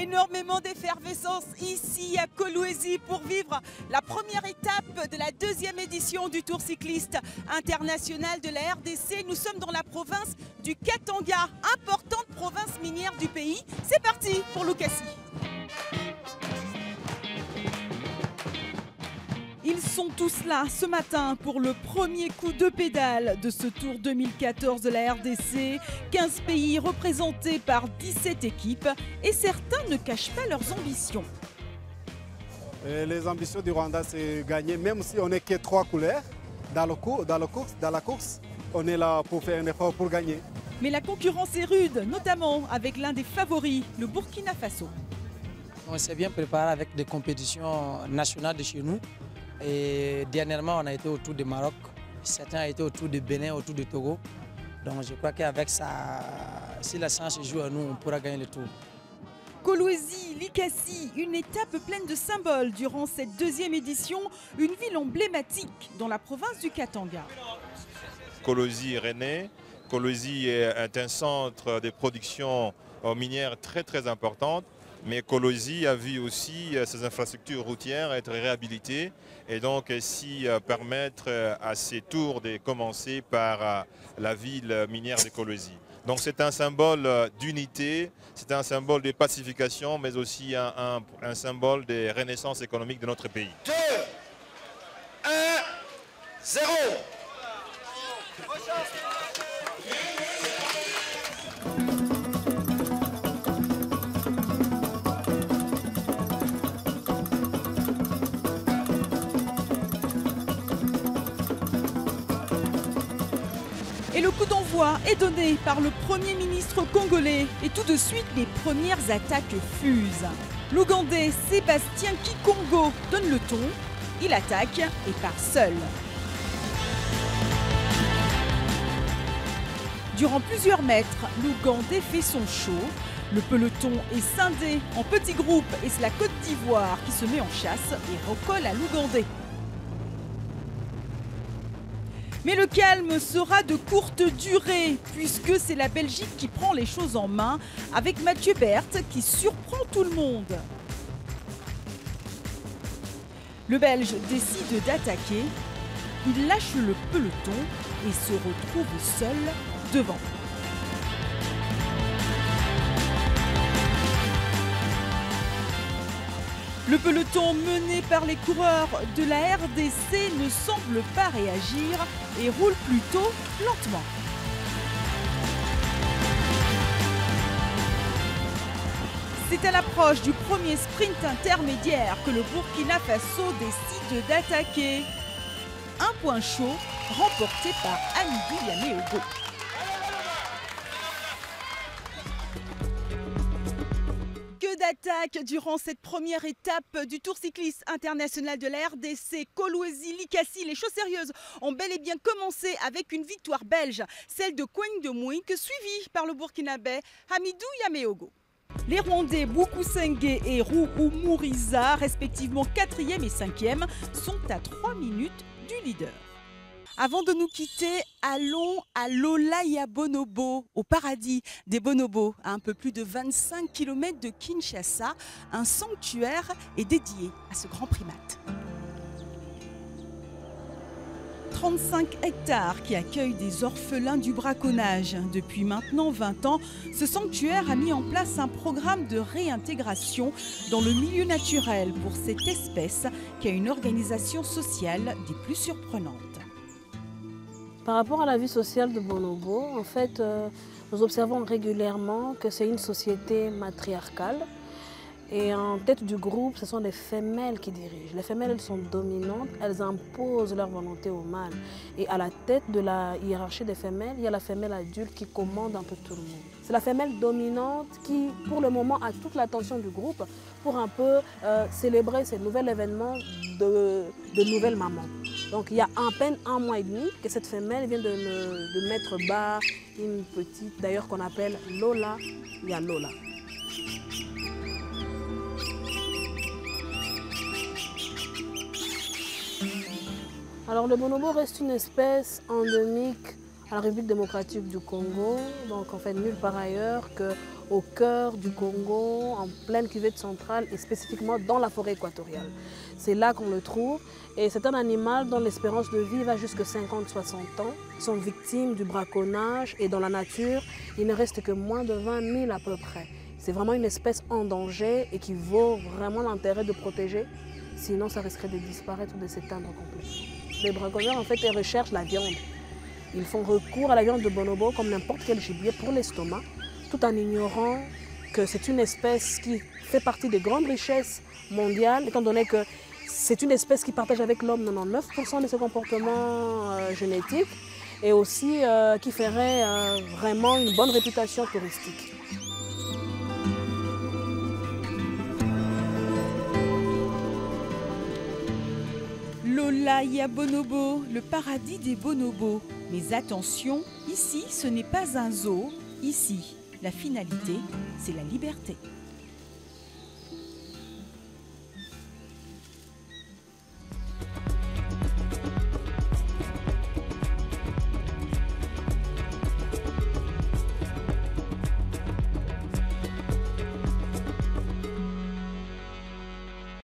Énormément d'effervescence ici à Kolwezi pour vivre la première étape de la deuxième édition du Tour cycliste international de la RDC. Nous sommes dans la province du Katanga, importante province minière du pays. C'est parti pour Lukasi. Ils sont tous là ce matin pour le premier coup de pédale de ce Tour 2014 de la RDC. 15 pays représentés par 17 équipes et certains ne cachent pas leurs ambitions. Les ambitions du Rwanda, c'est gagner, même si on n'est que 3 couleurs dans la course, on est là pour faire un effort pour gagner. Mais la concurrence est rude, notamment avec l'un des favoris, le Burkina Faso. On s'est bien préparé avec des compétitions nationales de chez nous. Et dernièrement, on a été autour du Maroc, certains ont été autour du Bénin, autour du Togo. Donc je crois qu'avec ça, si la chance joue à nous, on pourra gagner le tour. Kolwezi, Likasi, une étape pleine de symboles durant cette deuxième édition, une ville emblématique dans la province du Katanga. Kolwezi est rené. Kolwezi est un centre de production minière très importante. Mais Kolwezi a vu aussi ses infrastructures routières être réhabilitées et donc ainsi permettre à ces tours de commencer par la ville minière de Kolwezi. Donc c'est un symbole d'unité, c'est un symbole de pacification, mais aussi un symbole de renaissance économique de notre pays. 2, 1, 0. Et le coup d'envoi est donné par le Premier ministre congolais. Et tout de suite, les premières attaques fusent. L'Ougandais Sébastien Kikongo donne le ton. Il attaque et part seul. Durant plusieurs mètres, l'Ougandais fait son show. Le peloton est scindé en petits groupes et c'est la Côte d'Ivoire qui se met en chasse et recolle à l'Ougandais. Mais le calme sera de courte durée, puisque c'est la Belgique qui prend les choses en main, avec Mathieu Berthe qui surprend tout le monde. Le Belge décide d'attaquer, il lâche le peloton et se retrouve seul devant. Le peloton mené par les coureurs de la RDC ne semble pas réagir et roule plutôt lentement. C'est à l'approche du premier sprint intermédiaire que le Burkina Faso décide d'attaquer. Un point chaud remporté par Hamidou Yaméogo. D'attaque durant cette première étape du Tour cycliste international de la RDC. Kolwezi, Likasi, les choses sérieuses ont bel et bien commencé avec une victoire belge, celle de Kweng de Mouink, suivie par le Burkinabé Hamidou Yaméogo. Les Rwandais Bukusengue et Ruhu Mouriza, respectivement 4e et 5e, sont à 3 minutes du leader. Avant de nous quitter, allons à Lolaya Bonobo, au paradis des bonobos, à un peu plus de 25 km de Kinshasa. Un sanctuaire est dédié à ce grand primate. 35 hectares qui accueillent des orphelins du braconnage. Depuis maintenant 20 ans, ce sanctuaire a mis en place un programme de réintégration dans le milieu naturel pour cette espèce qui a une organisation sociale des plus surprenantes. Par rapport à la vie sociale de Bonobo, en fait, nous observons régulièrement que c'est une société matriarcale. Et en tête du groupe, ce sont les femelles qui dirigent. Les femelles, elles sont dominantes, elles imposent leur volonté au mâle. Et à la tête de la hiérarchie des femelles, il y a la femelle adulte qui commande un peu tout le monde. C'est la femelle dominante qui, pour le moment, a toute l'attention du groupe pour un peu célébrer ce nouvel événement de nouvelle maman. Donc il y a à peine 1 mois et demi que cette femelle vient de mettre bas une petite, d'ailleurs qu'on appelle Lola Yalola. Alors le bonobo reste une espèce endémique à la République démocratique du Congo, donc en fait nulle part ailleurs au cœur du Congo, en pleine cuvette centrale et spécifiquement dans la forêt équatoriale. C'est là qu'on le trouve et c'est un animal dont l'espérance de vie va jusqu'à 50-60 ans. Ils sont victimes du braconnage et dans la nature, il ne reste que moins de 20 000 à peu près. C'est vraiment une espèce en danger et qui vaut vraiment l'intérêt de protéger, sinon ça risquerait de disparaître ou de s'éteindre complètement. Les braconneurs, en fait, ils recherchent la viande. Ils font recours à la viande de bonobo comme n'importe quel gibier pour l'estomac, tout en ignorant que c'est une espèce qui fait partie des grandes richesses mondiales, étant donné que c'est une espèce qui partage avec l'homme 99% de ses comportements génétiques et aussi qui ferait vraiment une bonne réputation touristique. L'Olaya Bonobo, le paradis des bonobos. Mais attention, ici ce n'est pas un zoo, ici la finalité c'est la liberté.